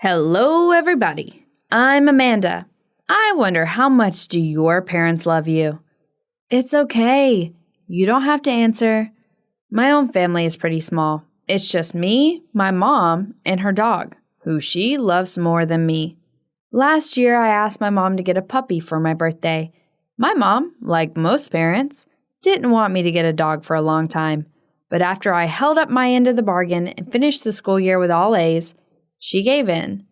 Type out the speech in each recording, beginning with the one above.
Hello, everybody. I'm Amanda. I wonder, how much do your parents love you? It's okay. You don't have to answer. My own family is pretty small. It's just me, my mom, and her dog, who she loves more than me. Last year, I asked my mom to get a puppy for my birthday. My mom, like most parents, didn't want me to get a dog for a long time. But after I held up my end of the bargain and finished the school year with all A's, she gave in.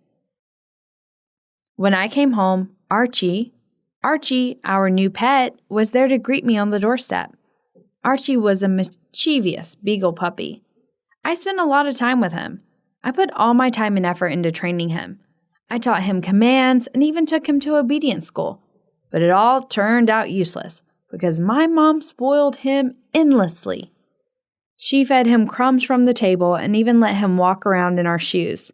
When I came home, Archie, our new pet, was there to greet me on the doorstep. Archie was a mischievous beagle puppy. I spent a lot of time with him. I put all my time and effort into training him. I taught him commands and even took him to obedience school. But it all turned out useless because my mom spoiled him endlessly. She fed him crumbs from the table and even let him walk around in our shoes.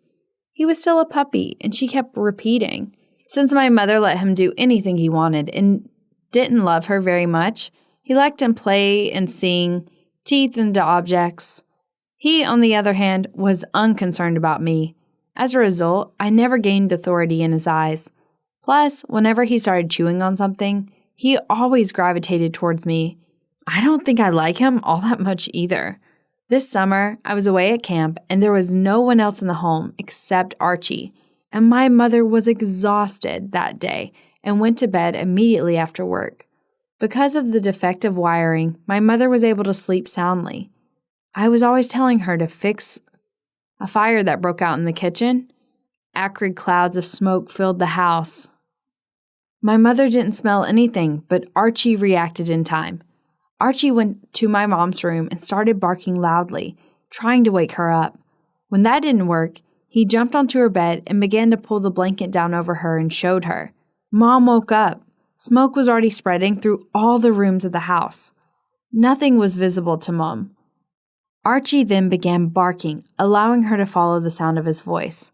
He was still a puppy, and she kept repeating. Since my mother let him do anything he wanted and didn't love her very much, he liked to play and sing, teeth into objects. He, on the other hand, was unconcerned about me. As a result, I never gained authority in his eyes. Plus, whenever he started chewing on something, he always gravitated towards me. I don't think I like him all that much either. This summer, I was away at camp, and there was no one else in the home except Archie, and my mother was exhausted that day and went to bed immediately after work. Because of the defective wiring, my mother was able to sleep soundly. I was always telling her to fix a fire that broke out in the kitchen. Acrid clouds of smoke filled the house. My mother didn't smell anything, but Archie reacted in time. Archie went to my mom's room and started barking loudly, trying to wake her up. When that didn't work, he jumped onto her bed and began to pull the blanket down over her and showed her. Mom woke up. Smoke was already spreading through all the rooms of the house. Nothing was visible to Mom. Archie then began barking, allowing her to follow the sound of his voice.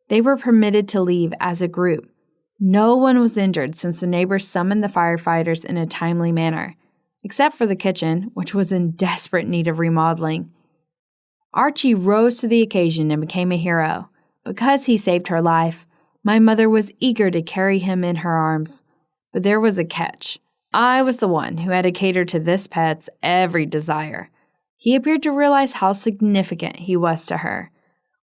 They were permitted to leave as a group. No one was injured since the neighbors summoned the firefighters in a timely manner, except for the kitchen, which was in desperate need of remodeling. Archie rose to the occasion and became a hero. Because he saved her life, my mother was eager to carry him in her arms. But there was a catch. I was the one who had to cater to this pet's every desire. He appeared to realize how significant he was to her.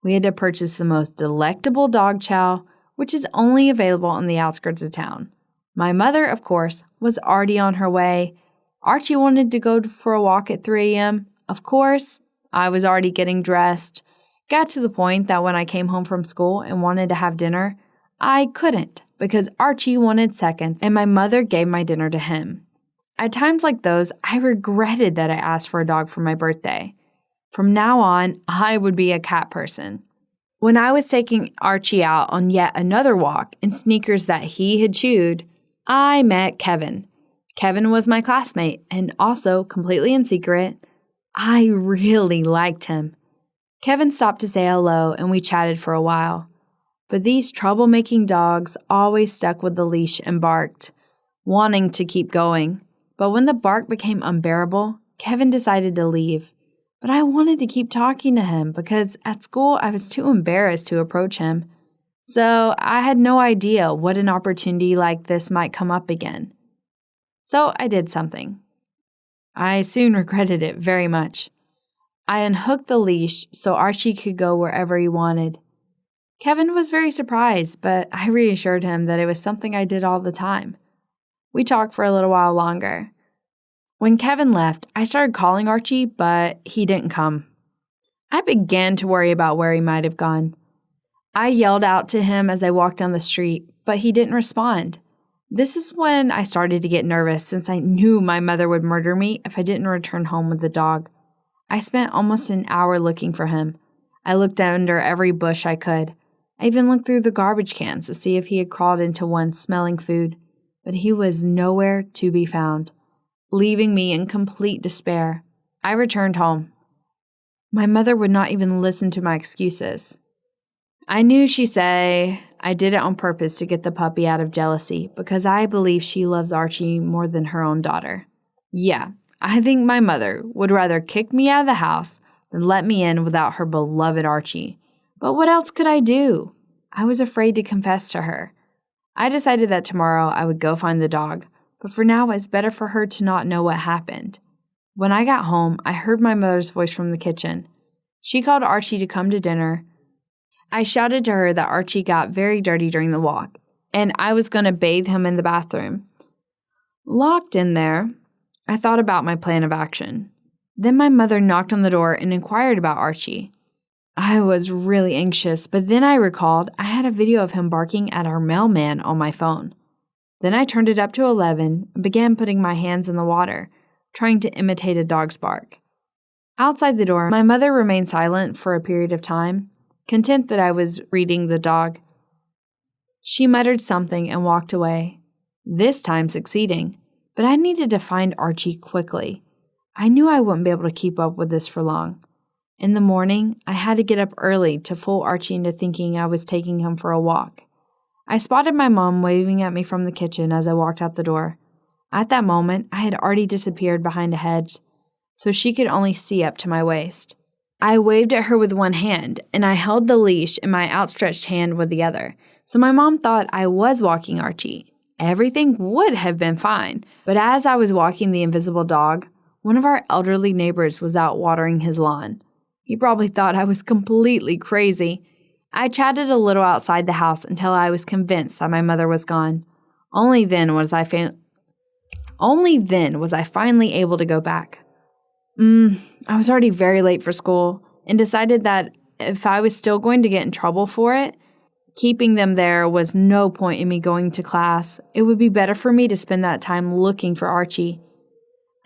We had to purchase the most delectable dog chow, which is only available on the outskirts of town. My mother, of course, was already on her way. Archie wanted to go for a walk at 3 a.m. Of course, I was already getting dressed. Got to the point that when I came home from school and wanted to have dinner, I couldn't because Archie wanted seconds and my mother gave my dinner to him. At times like those, I regretted that I asked for a dog for my birthday. From now on, I would be a cat person. When I was taking Archie out on yet another walk in sneakers that he had chewed, I met Kevin. Kevin was my classmate, and also, completely in secret, I really liked him. Kevin stopped to say hello, and we chatted for a while. But these troublemaking dogs always stuck with the leash and barked, wanting to keep going. But when the bark became unbearable, Kevin decided to leave. But I wanted to keep talking to him because at school I was too embarrassed to approach him. So I had no idea what an opportunity like this might come up again. So I did something. I soon regretted it very much. I unhooked the leash so Archie could go wherever he wanted. Kevin was very surprised, but I reassured him that it was something I did all the time. We talked for a little while longer. When Kevin left, I started calling Archie, but he didn't come. I began to worry about where he might have gone. I yelled out to him as I walked down the street, but he didn't respond. This is when I started to get nervous since I knew my mother would murder me if I didn't return home with the dog. I spent almost an hour looking for him. I looked under every bush I could. I even looked through the garbage cans to see if he had crawled into one smelling food, but he was nowhere to be found. Leaving me in complete despair, I returned home. My mother would not even listen to my excuses. I knew she'd say I did it on purpose to get the puppy out of jealousy because I believe she loves Archie more than her own daughter. Yeah, I think my mother would rather kick me out of the house than let me in without her beloved Archie. But what else could I do? I was afraid to confess to her. I decided that tomorrow I would go find the dog, but for now it's better for her to not know what happened. When I got home, I heard my mother's voice from the kitchen. She called Archie to come to dinner. I shouted to her that Archie got very dirty during the walk, and I was going to bathe him in the bathroom. Locked in there, I thought about my plan of action. Then my mother knocked on the door and inquired about Archie. I was really anxious, but then I recalled I had a video of him barking at our mailman on my phone. Then I turned it up to 11 and began putting my hands in the water, trying to imitate a dog's bark. Outside the door, my mother remained silent for a period of time, content that I was reading the dog. She muttered something and walked away, this time succeeding, but I needed to find Archie quickly. I knew I wouldn't be able to keep up with this for long. In the morning, I had to get up early to fool Archie into thinking I was taking him for a walk. I spotted my mom waving at me from the kitchen as I walked out the door. At that moment, I had already disappeared behind a hedge, so she could only see up to my waist. I waved at her with one hand, and I held the leash in my outstretched hand with the other, so my mom thought I was walking Archie. Everything would have been fine, but as I was walking the invisible dog, one of our elderly neighbors was out watering his lawn. He probably thought I was completely crazy. I chatted a little outside the house until I was convinced that my mother was gone. Only then was I finally able to go back. I was already very late for school and decided that if I was still going to get in trouble for it, keeping them there was no point in me going to class. It would be better for me to spend that time looking for Archie.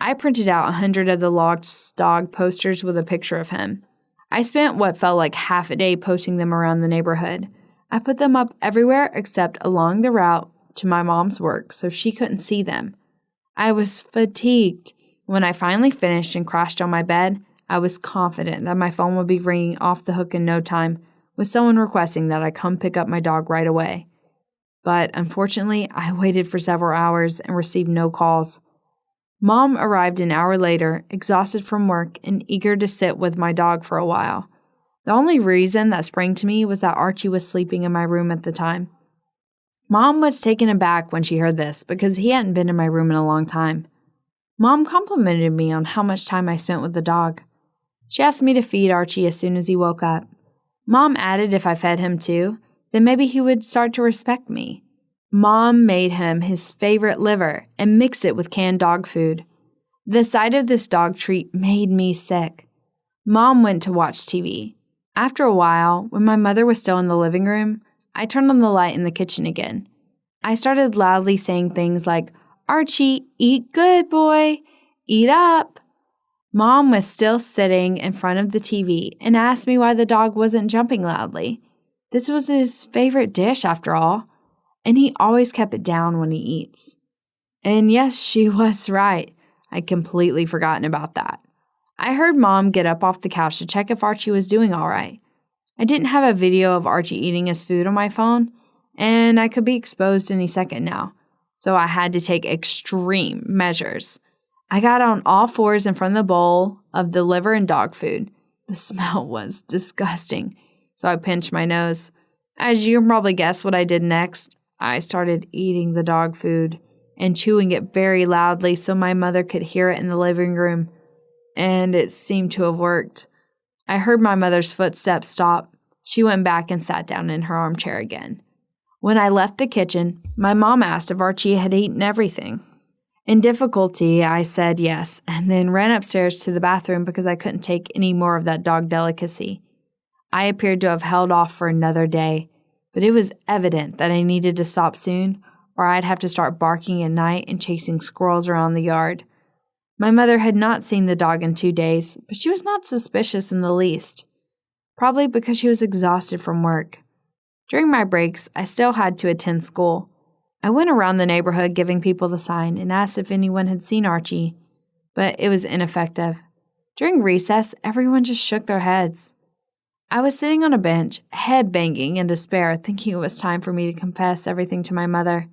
I printed out 100 of the lost dog posters with a picture of him. I spent what felt like half a day posting them around the neighborhood. I put them up everywhere except along the route to my mom's work so she couldn't see them. I was fatigued. When I finally finished and crashed on my bed, I was confident that my phone would be ringing off the hook in no time, with someone requesting that I come pick up my dog right away. But unfortunately, I waited for several hours and received no calls. Mom arrived an hour later, exhausted from work and eager to sit with my dog for a while. The only reason that sprang to me was that Archie was sleeping in my room at the time. Mom was taken aback when she heard this because he hadn't been in my room in a long time. Mom complimented me on how much time I spent with the dog. She asked me to feed Archie as soon as he woke up. Mom added if I fed him too, then maybe he would start to respect me. Mom made him his favorite liver and mixed it with canned dog food. The sight of this dog treat made me sick. Mom went to watch TV. After a while, when my mother was still in the living room, I turned on the light in the kitchen again. I started loudly saying things like, "Archie, eat good, boy. Eat up." Mom was still sitting in front of the TV and asked me why the dog wasn't jumping loudly. This was his favorite dish, after all, and he always kept it down when he eats. And yes, she was right. I'd completely forgotten about that. I heard Mom get up off the couch to check if Archie was doing all right. I didn't have a video of Archie eating his food on my phone, and I could be exposed any second now, so I had to take extreme measures. I got on all fours in front of the bowl of the liver and dog food. The smell was disgusting, so I pinched my nose. As you can probably guess what I did next, I started eating the dog food and chewing it very loudly so my mother could hear it in the living room, and it seemed to have worked. I heard my mother's footsteps stop. She went back and sat down in her armchair again. When I left the kitchen, my mom asked if Archie had eaten everything. In difficulty, I said yes, and then ran upstairs to the bathroom because I couldn't take any more of that dog delicacy. I appeared to have held off for another day, but it was evident that I needed to stop soon, or I'd have to start barking at night and chasing squirrels around the yard. My mother had not seen the dog in 2 days, but she was not suspicious in the least, probably because she was exhausted from work. During my breaks, I still had to attend school. I went around the neighborhood giving people the sign and asked if anyone had seen Archie, but it was ineffective. During recess, everyone just shook their heads. I was sitting on a bench, head banging in despair, thinking it was time for me to confess everything to my mother.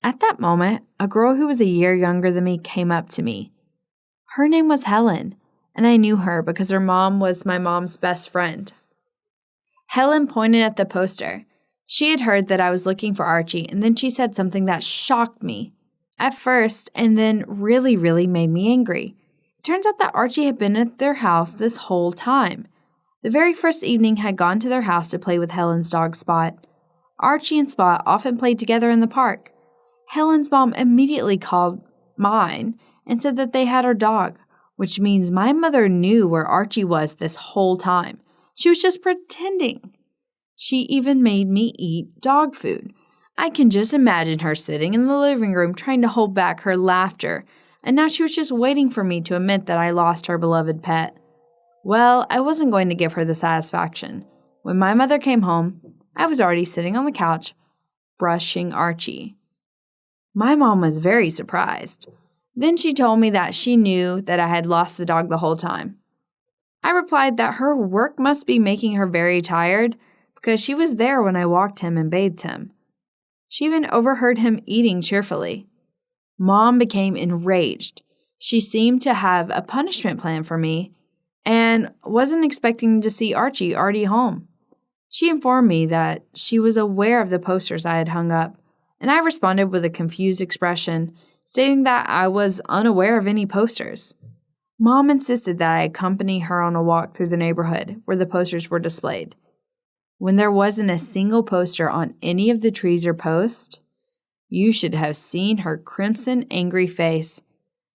At that moment, a girl who was a year younger than me came up to me. Her name was Helen, and I knew her because her mom was my mom's best friend. Helen pointed at the poster. She had heard that I was looking for Archie, and then she said something that shocked me at first and then really made me angry. It turns out that Archie had been at their house this whole time. The very first evening had gone to their house to play with Helen's dog Spot. Archie and Spot often played together in the park. Helen's mom immediately called mine and said that they had our dog, which means my mother knew where Archie was this whole time. She was just pretending. She even made me eat dog food. I can just imagine her sitting in the living room trying to hold back her laughter, and now she was just waiting for me to admit that I lost her beloved pet. Well, I wasn't going to give her the satisfaction. When my mother came home, I was already sitting on the couch, brushing Archie. My mom was very surprised. Then she told me that she knew that I had lost the dog the whole time. I replied that her work must be making her very tired because she was there when I walked him and bathed him. She even overheard him eating cheerfully. Mom became enraged. She seemed to have a punishment plan for me and wasn't expecting to see Archie already home. She informed me that she was aware of the posters I had hung up, and I responded with a confused expression, stating that I was unaware of any posters. Mom insisted that I accompany her on a walk through the neighborhood where the posters were displayed. When there wasn't a single poster on any of the trees or posts, you should have seen her crimson, angry face.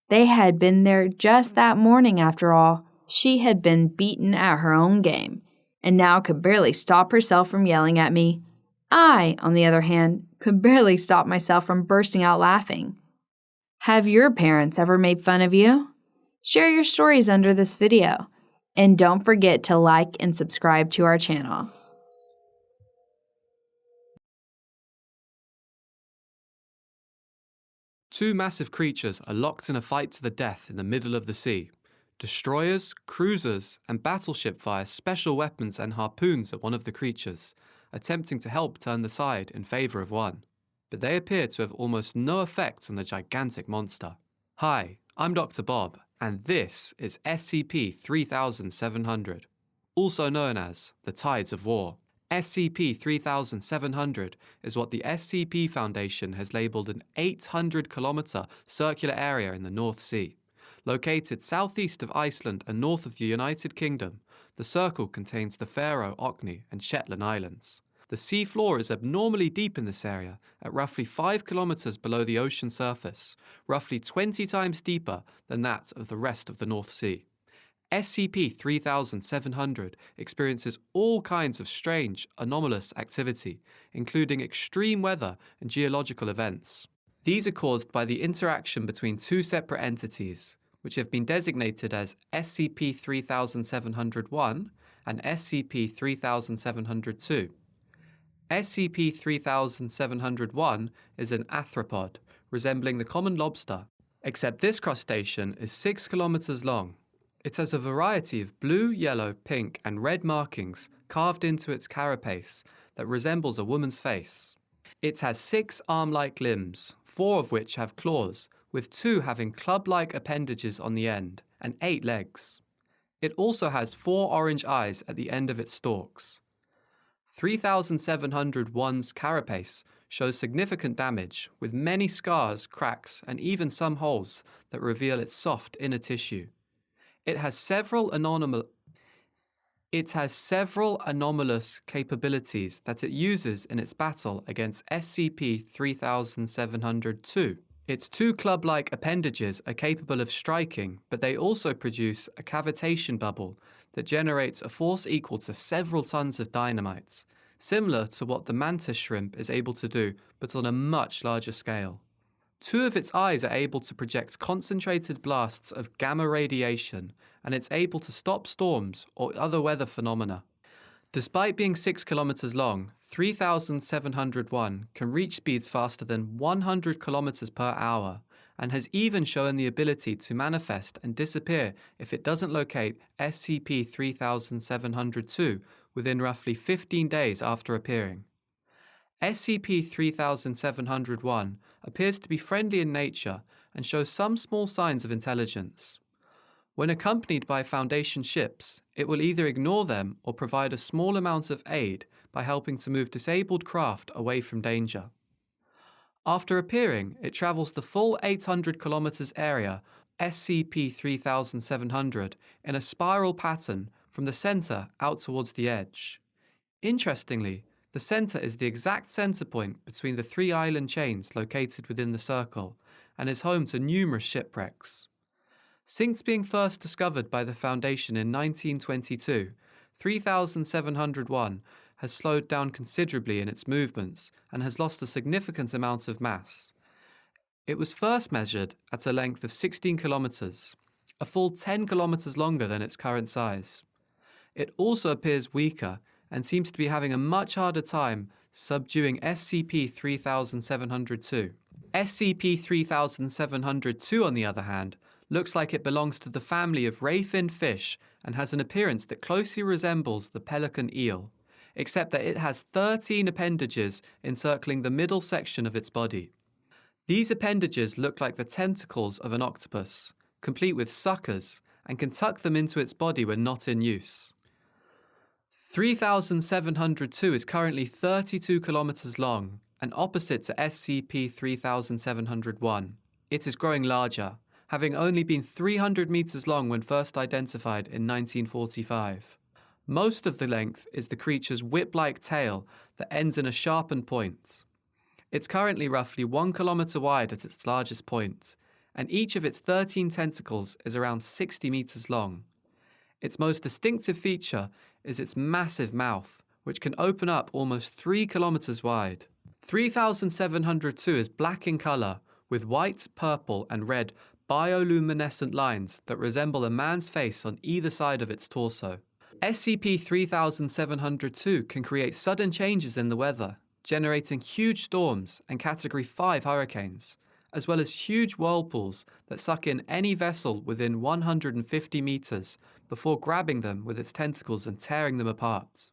They had been there just that morning after all. She had been beaten at her own game, and now could barely stop herself from yelling at me. I, on the other hand, could barely stop myself from bursting out laughing. Have your parents ever made fun of you? Share your stories under this video, and don't forget to like and subscribe to our channel. Two massive creatures are locked in a fight to the death in the middle of the sea. Destroyers, cruisers, and battleship fire special weapons and harpoons at one of the creatures, attempting to help turn the tide in favour of one. But they appear to have almost no effect on the gigantic monster. Hi, I'm Dr. Bob, and this is SCP-3700, also known as the Tides of War. SCP-3700 is what the SCP Foundation has labelled an 800-kilometre circular area in the North Sea. Located southeast of Iceland and north of the United Kingdom, the circle contains the Faroe, Orkney and Shetland Islands. The sea floor is abnormally deep in this area, at roughly 5 kilometres below the ocean surface, roughly 20 times deeper than that of the rest of the North Sea. SCP-3700 experiences all kinds of strange, anomalous activity, including extreme weather and geological events. These are caused by the interaction between two separate entities, which have been designated as SCP-3701 and SCP-3702. SCP-3701 is an arthropod, resembling the common lobster, except this crustacean is 6 kilometers long. It has a variety of blue, yellow, pink, and red markings carved into its carapace that resembles a woman's face. It has 6 arm-like limbs, 4 of which have claws, with 2 having club-like appendages on the end, and 8 legs. It also has 4 orange eyes at the end of its stalks. 3701's carapace shows significant damage, with many scars, cracks, and even some holes that reveal its soft inner tissue. It has several anomalous capabilities that it uses in its battle against SCP-3702. Its 2 club-like appendages are capable of striking, but they also produce a cavitation bubble that generates a force equal to several tons of dynamite, similar to what the mantis shrimp is able to do, but on a much larger scale. 2 of its eyes are able to project concentrated blasts of gamma radiation, and it's able to stop storms or other weather phenomena. Despite being 6 kilometers long, 3701 can reach speeds faster than 100 kilometers per hour, and has even shown the ability to manifest and disappear if it doesn't locate SCP-3702 within roughly 15 days after appearing. SCP-3701 appears to be friendly in nature and shows some small signs of intelligence. When accompanied by Foundation ships, it will either ignore them or provide a small amount of aid by helping to move disabled craft away from danger. After appearing, it travels the full 800 kilometers area, SCP-3700, in a spiral pattern from the center out towards the edge. Interestingly, the center is the exact center point between the three island chains located within the circle and is home to numerous shipwrecks. Since being first discovered by the Foundation in 1922, 3701 has slowed down considerably in its movements and has lost a significant amount of mass. It was first measured at a length of 16 kilometers, a full 10 kilometers longer than its current size. It also appears weaker and seems to be having a much harder time subduing SCP-3702. SCP-3702, on the other hand, looks like it belongs to the family of ray-finned fish and has an appearance that closely resembles the pelican eel, except that it has 13 appendages encircling the middle section of its body. These appendages look like the tentacles of an octopus, complete with suckers, and can tuck them into its body when not in use. 3702 is currently 32 kilometers long and opposite to SCP-3701. It is growing larger, having only been 300 meters long when first identified in 1945. Most of the length is the creature's whip-like tail that ends in a sharpened point. It's currently roughly 1 kilometer wide at its largest point, and each of its 13 tentacles is around 60 meters long. Its most distinctive feature is its massive mouth, which can open up almost 3 kilometers wide. 3702 is black in color, with white, purple, and red bioluminescent lines that resemble a man's face on either side of its torso. SCP-3702 can create sudden changes in the weather, generating huge storms and Category 5 hurricanes, as well as huge whirlpools that suck in any vessel within 150 meters before grabbing them with its tentacles and tearing them apart.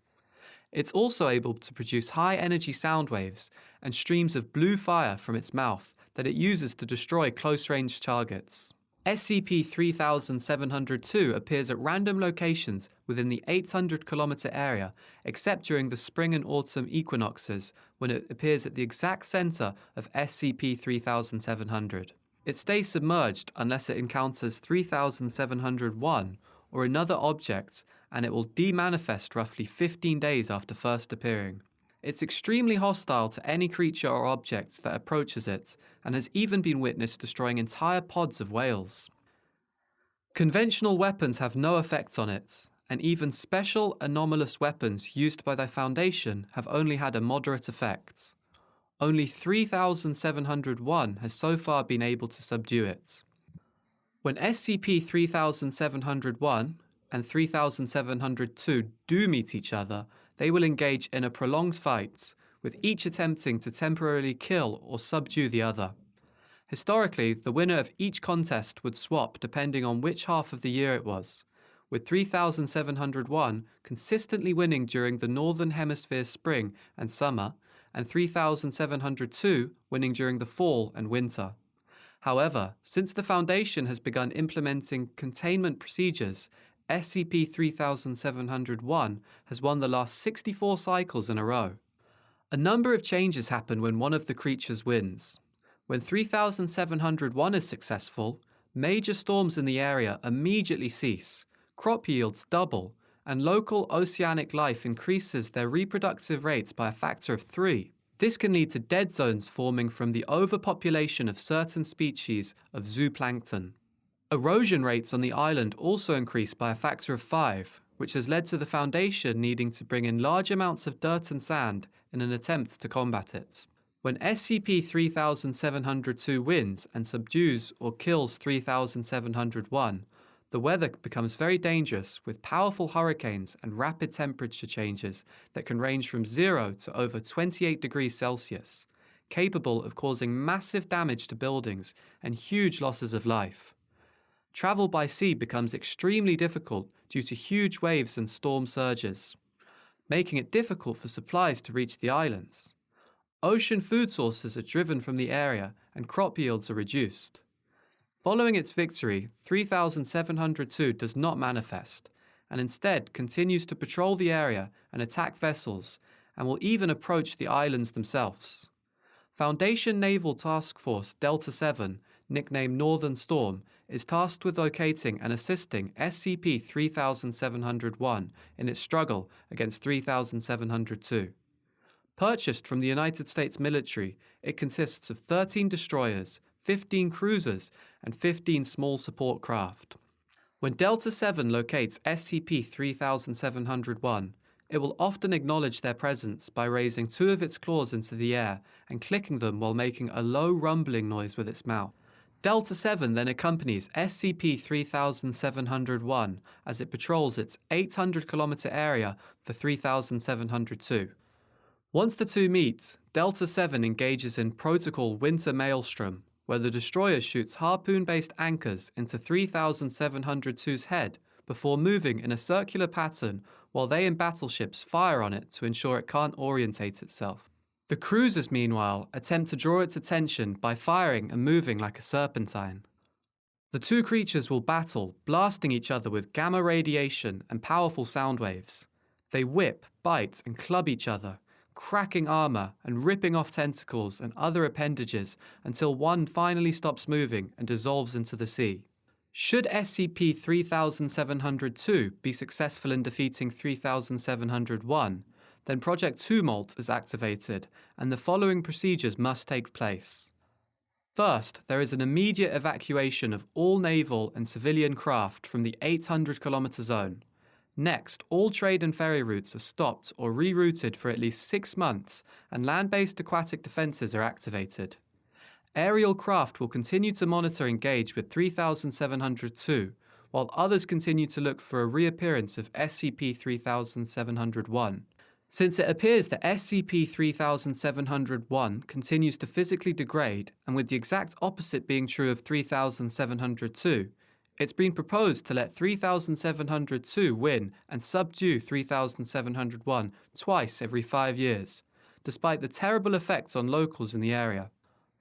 It's also able to produce high-energy sound waves and streams of blue fire from its mouth that it uses to destroy close-range targets. SCP-3702 appears at random locations within the 800-kilometer area, except during the spring and autumn equinoxes, when it appears at the exact center of SCP-3700. It stays submerged unless it encounters 3701 or another object, and it will demanifest roughly 15 days after first appearing. It's extremely hostile to any creature or object that approaches it, and has even been witnessed destroying entire pods of whales. Conventional weapons have no effect on it, and even special anomalous weapons used by the Foundation have only had a moderate effect. Only 3701 has so far been able to subdue it. When SCP-3701 and 3702 do meet each other, they will engage in a prolonged fight, with each attempting to temporarily kill or subdue the other. Historically, the winner of each contest would swap depending on which half of the year it was, with 3701 consistently winning during the Northern Hemisphere spring and summer, and 3702 winning during the fall and winter. However, since the Foundation has begun implementing containment procedures, SCP-3701 has won the last 64 cycles in a row. A number of changes happen when one of the creatures wins. When 3701 is successful, major storms in the area immediately cease, crop yields double, and local oceanic life increases their reproductive rates by a factor of 3. This can lead to dead zones forming from the overpopulation of certain species of zooplankton. Erosion rates on the island also increase by a factor of 5, which has led to the Foundation needing to bring in large amounts of dirt and sand in an attempt to combat it. When SCP-3702 wins and subdues or kills 3701, the weather becomes very dangerous, with powerful hurricanes and rapid temperature changes that can range from 0 to over 28 degrees Celsius, capable of causing massive damage to buildings and huge losses of life. Travel by sea becomes extremely difficult due to huge waves and storm surges, making it difficult for supplies to reach the islands. Ocean food sources are driven from the area and crop yields are reduced. Following its victory, 3702 does not manifest, and instead continues to patrol the area and attack vessels, and will even approach the islands themselves. Foundation Naval Task Force Delta 7, nicknamed Northern Storm, is tasked with locating and assisting SCP-3701 in its struggle against 3702. Purchased from the United States military, it consists of 13 destroyers, 15 cruisers, and 15 small support craft. When Delta 7 locates SCP-3701, it will often acknowledge their presence by raising two of its claws into the air and clicking them while making a low rumbling noise with its mouth. Delta 7 then accompanies SCP-3701 as it patrols its 800-kilometer area for 3702. Once the two meet, Delta 7 engages in Protocol Winter Maelstrom, where the destroyer shoots harpoon-based anchors into 3702's head before moving in a circular pattern while they and battleships fire on it to ensure it can't orientate itself. The cruisers, meanwhile, attempt to draw its attention by firing and moving like a serpentine. The two creatures will battle, blasting each other with gamma radiation and powerful sound waves. They whip, bite, and club each other, cracking armor and ripping off tentacles and other appendages until one finally stops moving and dissolves into the sea. Should SCP-3702 be successful in defeating 3701, then Project Tumult is activated and the following procedures must take place. First, there is an immediate evacuation of all naval and civilian craft from the 800-kilometer zone. Next, all trade and ferry routes are stopped or rerouted for at least 6 months, and land-based aquatic defenses are activated. Aerial craft will continue to monitor and engage with 3702, while others continue to look for a reappearance of SCP-3701. Since it appears that SCP-3701 continues to physically degrade, and with the exact opposite being true of 3702, it's been proposed to let 3702 win and subdue 3701 twice every 5 years, despite the terrible effects on locals in the area.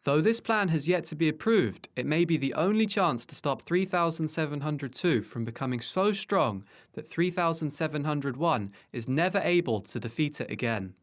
Though this plan has yet to be approved, it may be the only chance to stop 3702 from becoming so strong that 3701 is never able to defeat it again.